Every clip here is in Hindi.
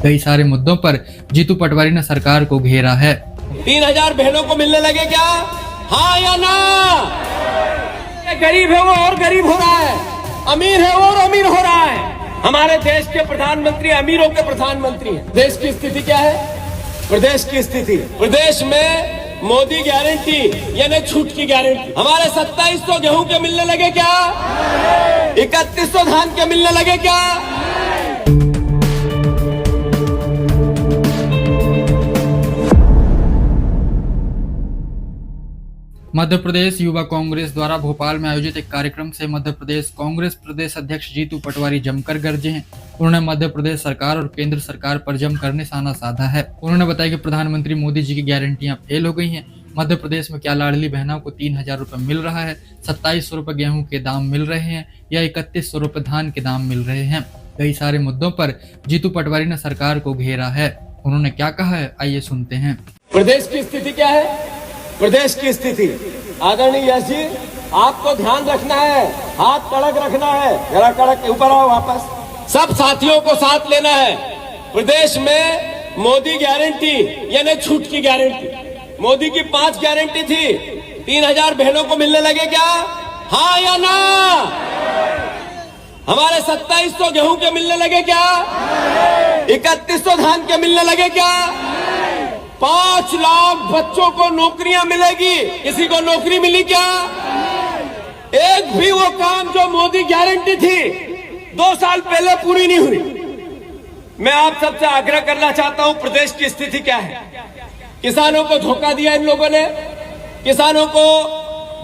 कई सारे मुद्दों पर जीतू पटवारी ने सरकार को घेरा है। 3000 बहनों को मिलने लगे क्या? हाँ या ना? गरीब है वो और गरीब हो रहा है, अमीर है वो और अमीर हो रहा है। हमारे देश के प्रधानमंत्री अमीरों के प्रधानमंत्री हैं। देश की स्थिति क्या है? प्रदेश की स्थिति, प्रदेश में मोदी गारंटी यानी छूट की गारंटी। हमारे 2700 गेहूं के मिलने लगे क्या? 3100 धान के मिलने लगे क्या? मध्य प्रदेश युवा कांग्रेस द्वारा भोपाल में आयोजित एक कार्यक्रम से मध्य प्रदेश कांग्रेस प्रदेश अध्यक्ष जीतू पटवारी जमकर गरजे हैं। उन्होंने मध्य प्रदेश सरकार और केंद्र सरकार पर जमकर निशाना साधा है। उन्होंने बताया कि प्रधानमंत्री मोदी जी की गारंटियां फेल हो गई हैं। मध्य प्रदेश में क्या लाडली बहनों को 3000 रुपए मिल रहा है, 2700 रुपए गेहूं के दाम मिल रहे हैं या 3100 रुपए धान के दाम मिल रहे हैं। कई सारे मुद्दों पर जीतू पटवारी ने सरकार को घेरा है। उन्होंने क्या कहा है, आइए सुनते हैं। प्रदेश की स्थिति क्या है? प्रदेश की स्थिति, आदरणीय यश जी, आपको ध्यान रखना है, हाथ कड़क रखना है, जरा कड़क ऊपर आओ वापस। सब साथियों को साथ लेना है। प्रदेश में मोदी गारंटी यानी छूट की गारंटी। मोदी की 5 गारंटी थी। 3000 बहनों को मिलने लगे क्या? हाँ या ना? हमारे 2700 गेहूं के मिलने लगे क्या? 3100 धान के मिलने लगे क्या? 5 लाख बच्चों को नौकरियां मिलेगी। किसी को नौकरी मिली क्या? एक भी वो काम जो मोदी गारंटी थी 2 साल पहले पूरी नहीं हुई। मैं आप सबसे आग्रह करना चाहता हूं, प्रदेश की स्थिति क्या है? किसानों को धोखा दिया इन लोगों ने। किसानों को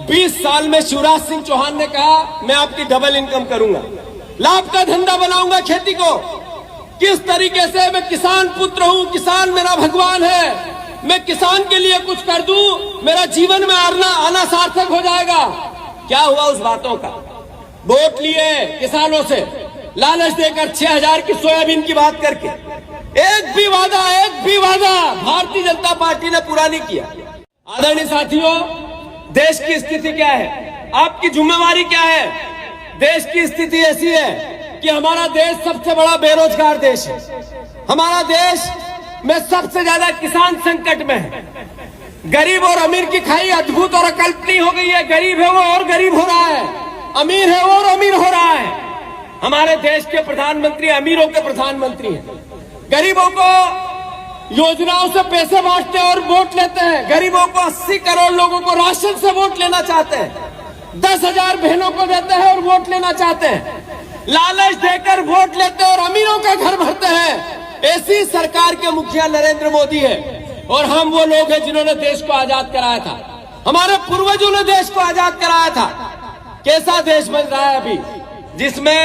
20 साल में शिवराज सिंह चौहान ने कहा मैं आपकी डबल इनकम करूंगा, लाभ का धंधा बनाऊंगा खेती को। किस तरीके से मैं किसान पुत्र हूं, किसान मेरा भगवान है, मैं किसान के लिए कुछ कर दूं, मेरा जीवन में आना सार्थक हो जाएगा। क्या हुआ उस बातों का? वोट लिए किसानों से, लालच देकर 6000 की सोयाबीन की बात करके। एक भी वादा भारतीय जनता पार्टी ने पूरा नहीं किया। आदरणीय साथियों, देश की स्थिति क्या है? आपकी जिम्मेवारी क्या है? देश की स्थिति ऐसी है कि हमारा देश सबसे बड़ा बेरोजगार देश है। हमारा देश में सबसे ज्यादा किसान संकट में है। गरीब और अमीर की खाई अद्भुत और अकल्पनीय हो गई है। गरीब है वो और गरीब हो रहा है, अमीर है वो और अमीर हो रहा है। हमारे देश के प्रधानमंत्री अमीरों के प्रधानमंत्री हैं। गरीबों को योजनाओं से पैसे बांटते हैं और वोट लेते हैं। गरीबों को 80 करोड़ लोगों को राशन से वोट लेना चाहते हैं। 10,000 बहनों को देते हैं और वोट लेना चाहते हैं। लालच देकर वोट लेते और अमीरों का घर भरते हैं। ऐसी सरकार के मुखिया नरेंद्र मोदी है। और हम वो लोग हैं जिन्होंने देश को आजाद कराया था। हमारे पूर्वजों ने देश को आजाद कराया था। कैसा देश बन रहा है अभी, जिसमें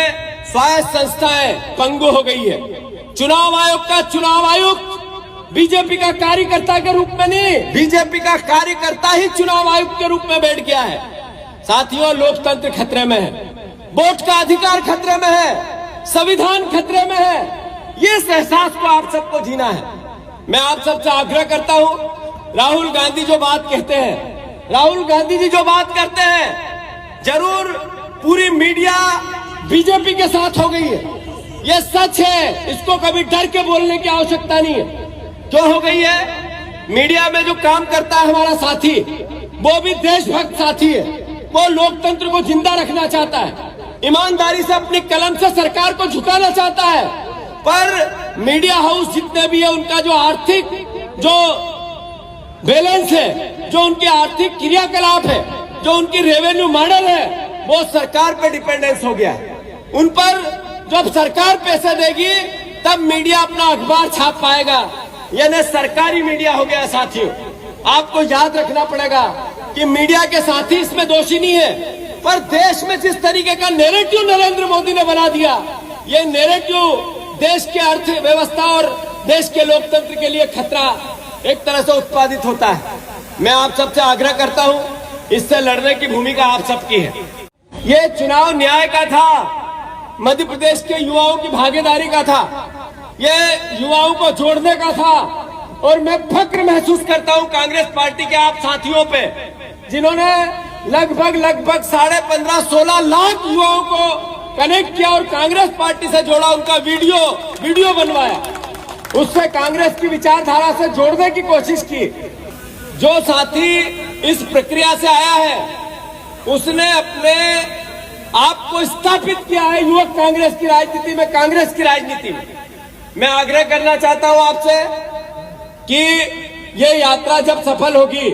स्वायत्त संस्थाएं पंगु हो गई है। चुनाव आयोग का चुनाव आयुक्त बीजेपी का कार्यकर्ता के रूप में नहीं, बीजेपी का कार्यकर्ता ही चुनाव आयुक्त के रूप में बैठ गया है। साथियों, लोकतंत्र खतरे में है, वोट का अधिकार खतरे में है, संविधान खतरे में है। ये एहसास को आप सबको जीना है। मैं आप सबसे आग्रह करता हूं, राहुल गांधी जो बात कहते हैं, राहुल गांधी जी जो बात करते हैं, जरूर पूरी मीडिया बीजेपी के साथ हो गई है, ये सच है। इसको कभी डर के बोलने की आवश्यकता नहीं है। क्यों हो गई है? मीडिया में जो काम करता है हमारा साथी, वो भी देशभक्त साथी है। वो लोकतंत्र को जिंदा रखना चाहता है, ईमानदारी से अपनी कलम से सरकार को झुकाना चाहता है। पर मीडिया हाउस जितने भी है, उनका जो आर्थिक जो बैलेंस है, जो उनके आर्थिक क्रियाकलाप है, जो उनकी रेवेन्यू मॉडल है, वो सरकार पे डिपेंडेंस हो गया है। उन पर जब सरकार पैसे देगी तब मीडिया अपना अखबार छाप पाएगा। यानी सरकारी मीडिया हो गया। साथियों, आपको याद रखना पड़ेगा कि मीडिया के साथी इसमें दोषी नहीं है, पर देश में जिस तरीके का नैरेटिव नरेंद्र मोदी ने बना दिया, ये नैरेटिव देश के अर्थव्यवस्था और देश के लोकतंत्र के लिए खतरा एक तरह से उत्पादित होता है। मैं आप सबसे आग्रह करता हूं, इससे लड़ने की भूमिका आप सबकी है। ये चुनाव न्याय का था, मध्य प्रदेश के युवाओं की भागीदारी का था, ये युवाओं को जोड़ने का था। और मैं फक्र महसूस करता हूं कांग्रेस पार्टी के आप साथियों पे, जिन्होंने लगभग 15.5-16 लाख युवाओं को कनेक्ट किया और कांग्रेस पार्टी से जोड़ा, उनका वीडियो बनवाया। उससे कांग्रेस की विचारधारा से जोड़ने की कोशिश की। जो साथी इस प्रक्रिया से आया है उसने अपने आप को स्थापित किया है युवक कांग्रेस की राजनीति में, कांग्रेस की राजनीति में। मैं आग्रह करना चाहता हूं आपसे कि ये यात्रा जब सफल होगी,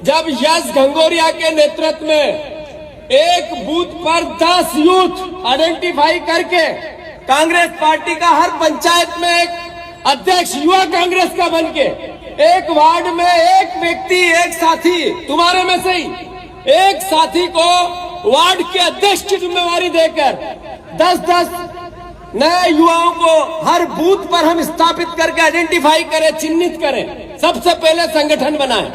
जब यश घंगोरिया के नेतृत्व में एक बूथ पर 10 यूथ आइडेंटिफाई करके कांग्रेस पार्टी का हर पंचायत में एक अध्यक्ष युवा कांग्रेस का बनके, एक वार्ड में एक व्यक्ति, एक साथी, तुम्हारे में से ही एक साथी को वार्ड के अध्यक्ष की जिम्मेवारी देकर 10-10 नए युवाओं को हर बूथ पर हम स्थापित करके आइडेंटिफाई करें, चिन्हित करें, सबसे पहले संगठन बनाएं।